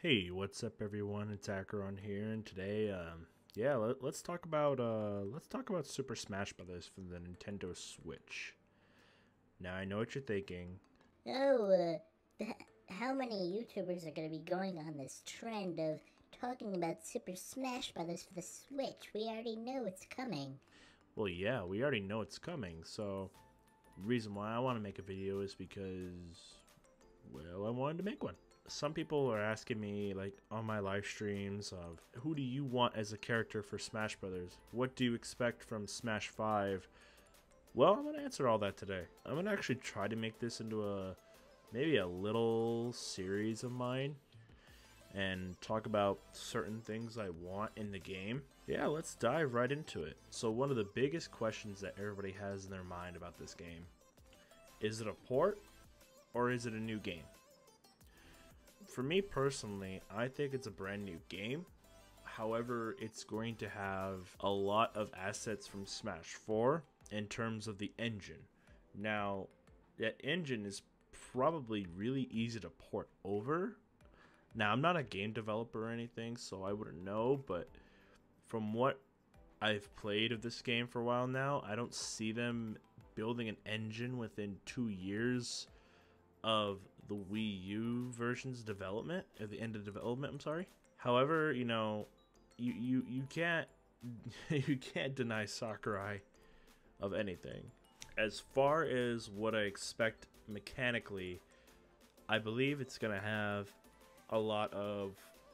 Hey, what's up, everyone? It's Acheron here, and today, let's talk about Super Smash Brothers for the Nintendo Switch. Now, I know what you're thinking. How many YouTubers are going to be going on this trend of talking about Super Smash Brothers for the Switch? We already know it's coming. Well, yeah, we already know it's coming. So, the reason why I want to make a video is because, well, I wanted to make one. Some people are asking me, like, on my live streams of, who do you want as a character for Smash Brothers? What do you expect from Smash 5? Well, I'm going to answer all that today. I'm going to actually try to make this into maybe a little series of mine and talk about certain things I want in the game. Yeah, let's dive right into it. So one of the biggest questions that everybody has in their mind about this game, is it a port or is it a new game? For me personally, I think it's a brand new game. However, it's going to have a lot of assets from Smash 4 in terms of the engine. Now, that engine is probably really easy to port over. Now, I'm not a game developer or anything, so I wouldn't know, but from what I've played of this game for a while now, I don't see them building an engine within 2 years of the Wii U version's development, at the end of development, I'm sorry. However, you know, you can't you can't deny Sakurai of anything. As far as what I expect mechanically, I believe it's gonna have a lot of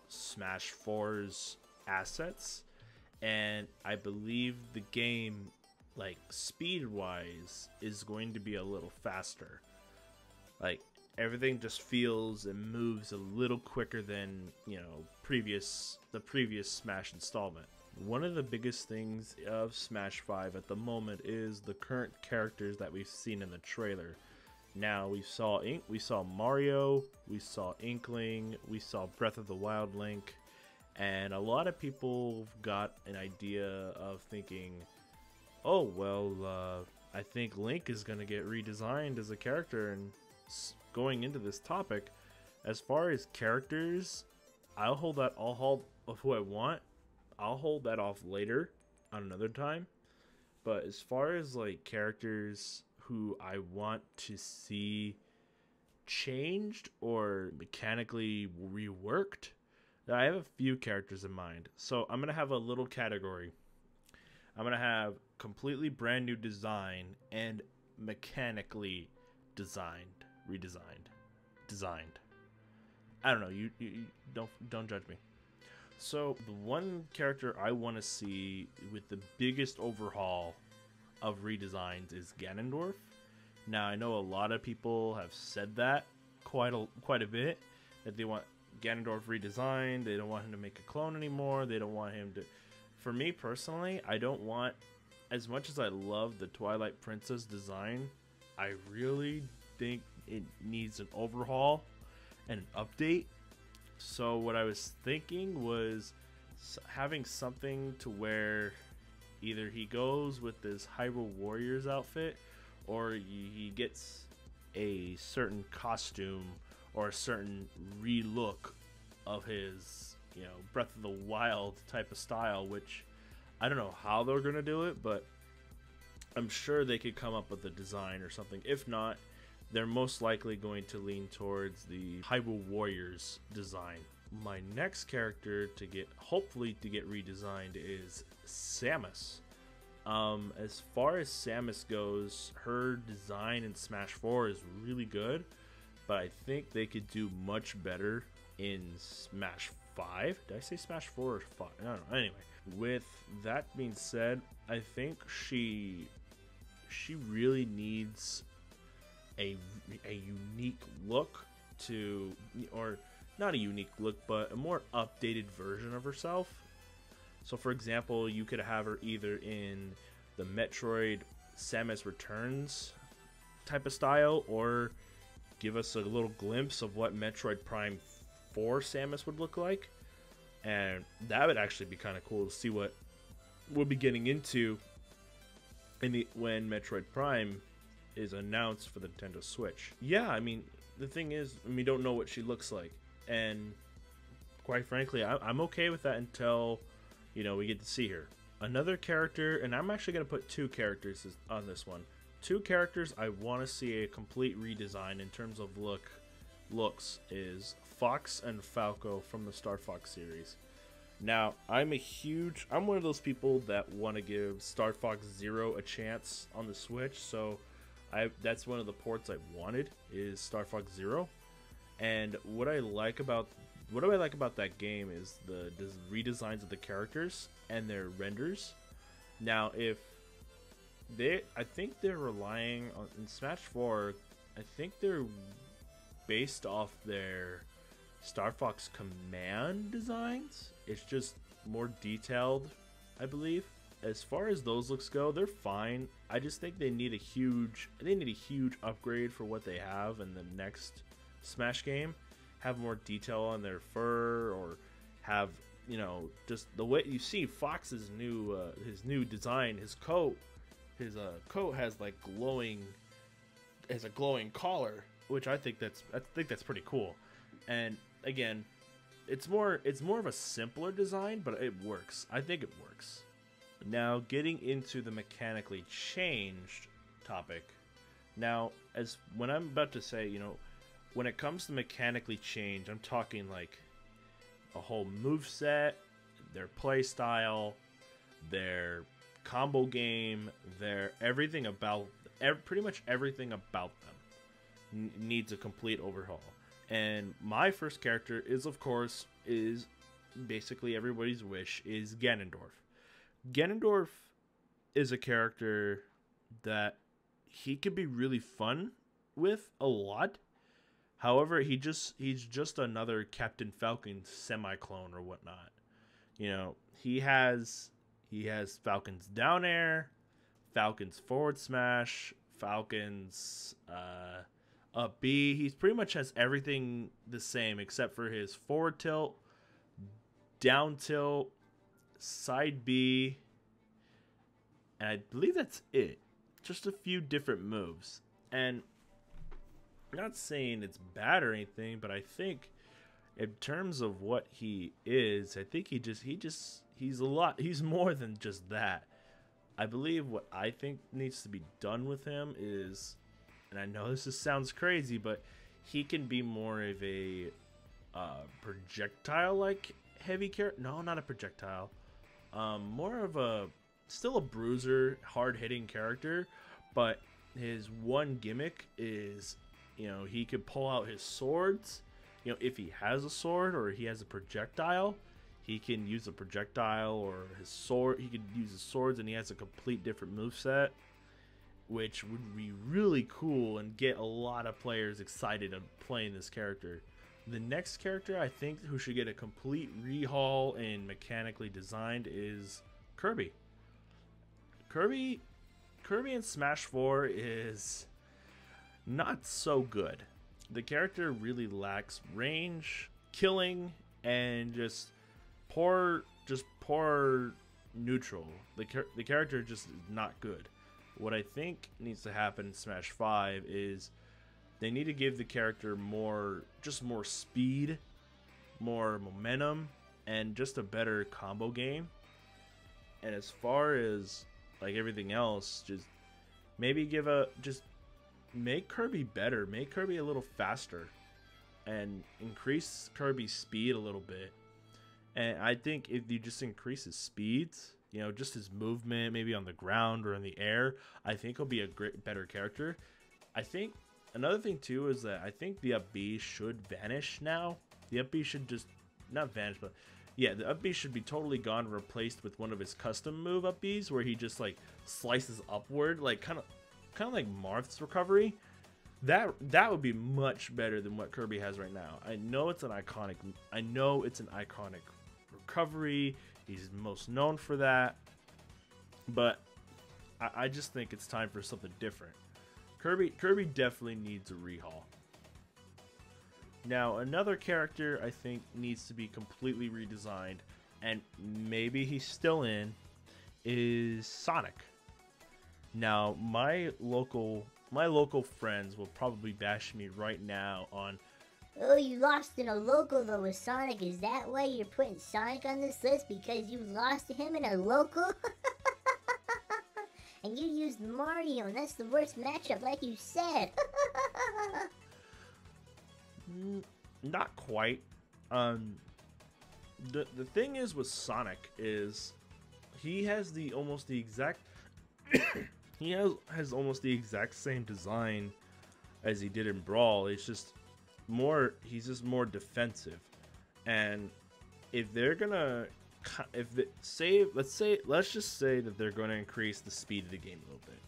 Smash 4's assets, and I believe the game, like, speed wise, is going to be a little faster. Like, everything just feels and moves a little quicker than, you know, the previous Smash installment. One of the biggest things of Smash 5 at the moment is the current characters that we've seen in the trailer. Now, we saw Mario, we saw Inkling, we saw Breath of the Wild Link, and a lot of people got an idea of thinking, oh, well, I think Link is going to get redesigned as a character. And going into this topic, as far as characters, I'll hold of who I want. I'll hold that off later on another time. But as far as, like, characters who I want to see changed or mechanically reworked, I have a few characters in mind. So I'm gonna have a little category. I'm gonna have completely brand new design and mechanically redesigned. I don't know. You don't judge me. So the one character I want to see with the biggest overhaul of redesigns is Ganondorf. Now, I know a lot of people have said that quite a bit, that they want Ganondorf redesigned. They don't want him to make a clone anymore. They don't want him to. For me personally, I don't want, as much as I love the Twilight Princess design, I really think it needs an overhaul and an update. So what I was thinking was having something to where either he goes with this Hyrule Warriors outfit, or he gets a certain costume or a certain relook of his, you know, Breath of the Wild type of style, which I don't know how they're gonna do it, but I'm sure they could come up with a design or something. If not, they're most likely going to lean towards the Hyrule Warriors design. My next character hopefully to get redesigned is Samus. As far as Samus goes, her design in Smash 4 is really good, but I think they could do much better in Smash 5. Did I say Smash 4 or 5? I don't know. Anyway, with that being said, I think she really needs a unique look or not a unique look, but a more updated version of herself. So for example, you could have her either in the Metroid Samus Returns type of style, or give us a little glimpse of what Metroid Prime 4 Samus would look like. And that would actually be kind of cool to see what we'll be getting into when Metroid Prime is announced for the Nintendo Switch. Yeah, I mean, the thing is, we don't know what she looks like, and quite frankly, I'm okay with that until, you know, we get to see her. Another character, and I'm actually going to put two characters on this one. Two characters I want to see a complete redesign in terms of looks is Fox and Falco from the Star Fox series. Now, I'm one of those people that want to give Star Fox Zero a chance on the Switch, so that's one of the ports I wanted is Star Fox Zero. And what I like about that game is the redesigns of the characters and their renders. Now, I think they're relying on in Smash 4. I think they're based off their Star Fox Command designs. It's just more detailed, I believe. As far as those looks go, they're fine. I just think they need a huge upgrade for what they have in the next Smash game. Have more detail on their fur, or have, you know, just the way you see Fox's his new design. His coat has like a glowing collar, which I think that's pretty cool. And again, it's more of a simpler design, but it works. I think it works. Now, getting into the mechanically changed topic. Now, as when I'm about to say, you know, when it comes to mechanically changed, I'm talking like a whole moveset, their play style, their combo game, their everything about, pretty much everything about them needs a complete overhaul. And my first character is basically everybody's wish, is Ganondorf. Ganondorf is a character that he can be really fun with a lot. However, he's just another Captain Falcon semi-clone or whatnot. You know, he has Falcon's down air, Falcon's forward smash, Falcon's up B. He pretty much has everything the same except for his forward tilt, down tilt, side B, and I believe that's it. Just a few different moves. And I'm not saying it's bad or anything, but I think in terms of what he is, I think he's more than just that. I believe what I think needs to be done with him is, and I know sounds crazy, but he can be more of a projectile-like heavy character. No, not a projectile. More of still a bruiser, hard-hitting character, but his one gimmick is, you know, he could pull out his swords. You know, if he has a sword or he has a projectile, he can use a projectile or his sword. He could use his swords, and he has a complete different moveset, which would be really cool and get a lot of players excited of playing this character. The next character I think who should get a complete rehaul and mechanically designed is Kirby. Kirby in Smash 4 is not so good. The character really lacks range, killing, and just poor neutral. The character just is not good. What I think needs to happen in Smash 5 is they need to give the character more speed, more momentum, and just a better combo game. And as far as like everything else, just maybe make Kirby better, make Kirby a little faster, and increase Kirby's speed a little bit. And I think if you just increase his speeds, you know, just his movement, maybe on the ground or in the air, I think he'll be a better character. I think another thing too is that I think the up B should vanish now. The up B should just not vanish, but yeah, the up B should be totally gone and replaced with one of his custom move up Bs where he just like slices upward, like kind of like Marth's recovery. That would be much better than what Kirby has right now. I know it's an iconic recovery. He's most known for that, but I just think it's time for something different. Kirby definitely needs a rehaul. Now, another character I think needs to be completely redesigned, and maybe he's still in, is Sonic. Now, my local friends will probably bash me right now on Oh, you lost in a local though with Sonic. Is that why you're putting Sonic on this list? Because you lost to him in a local? And you used Mario, and that's the worst matchup, like you said. Not quite. The thing is with Sonic is he has almost the exact he has almost the exact same design as he did in Brawl. It's just he's just more defensive. And if they're gonna let's just say that they're going to increase the speed of the game a little bit.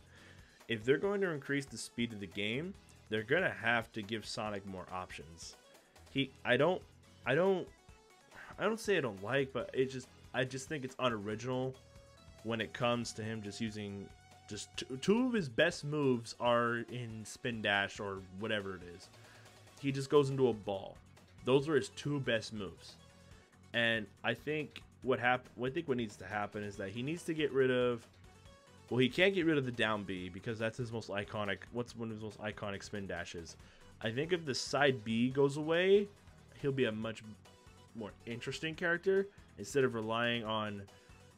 If they're going to increase the speed of the game, they're going to have to give Sonic more options. I don't say I don't like, but I just think it's unoriginal when it comes to him just using two of his best moves are in spin dash or whatever it is. He just goes into a ball. Those are his two best moves. And I think what needs to happen is that he needs to get rid of, well, he can't get rid of the down B because that's his most iconic, one of his most iconic spin dashes. I think if the side B goes away, he'll be a much more interesting character instead of relying on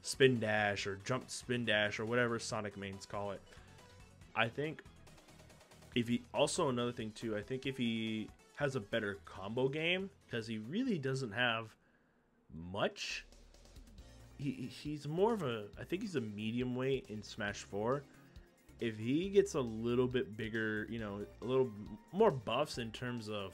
spin dash or jump spin dash or whatever Sonic mains call it. I think another thing too, I think if he has a better combo game, because he really doesn't have much. He's more of I think he's a medium weight in Smash 4. If he gets a little bit bigger, a little more buffs in terms of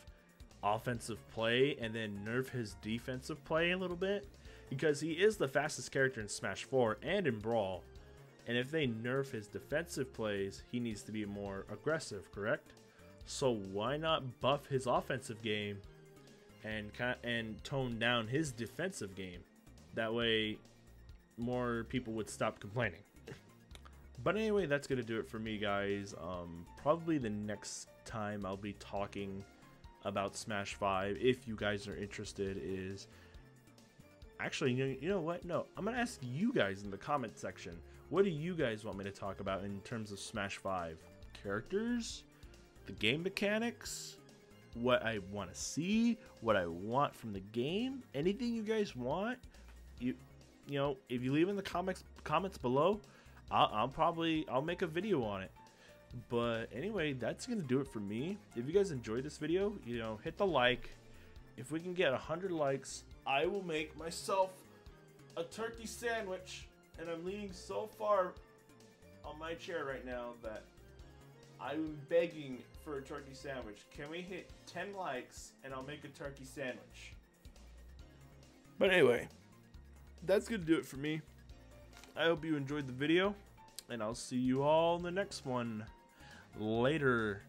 offensive play, and then nerf his defensive play a little bit, because he is the fastest character in Smash 4 and in Brawl. And if they nerf his defensive plays, he needs to be more aggressive, correct? So why not buff his offensive game and tone down his defensive game? That way more people would stop complaining. But anyway, that's gonna do it for me, guys. Probably the next time I'll be talking about Smash 5, if you guys are interested, is actually, you know what, no, I'm gonna ask you guys in the comment section, what do you guys want me to talk about in terms of Smash 5? Characters, the game mechanics, what I want to see, what I want from the game, anything you guys want. If you leave in the comments below, I'll make a video on it. But anyway, that's gonna do it for me. If you guys enjoyed this video, hit the like. If we can get 100 likes, I will make myself a turkey sandwich. And I'm leaning so far on my chair right now that I'm begging for a turkey sandwich. Can we hit 10 likes and I'll make a turkey sandwich? But anyway, that's gonna do it for me. I hope you enjoyed the video, and I'll see you all in the next one. Later.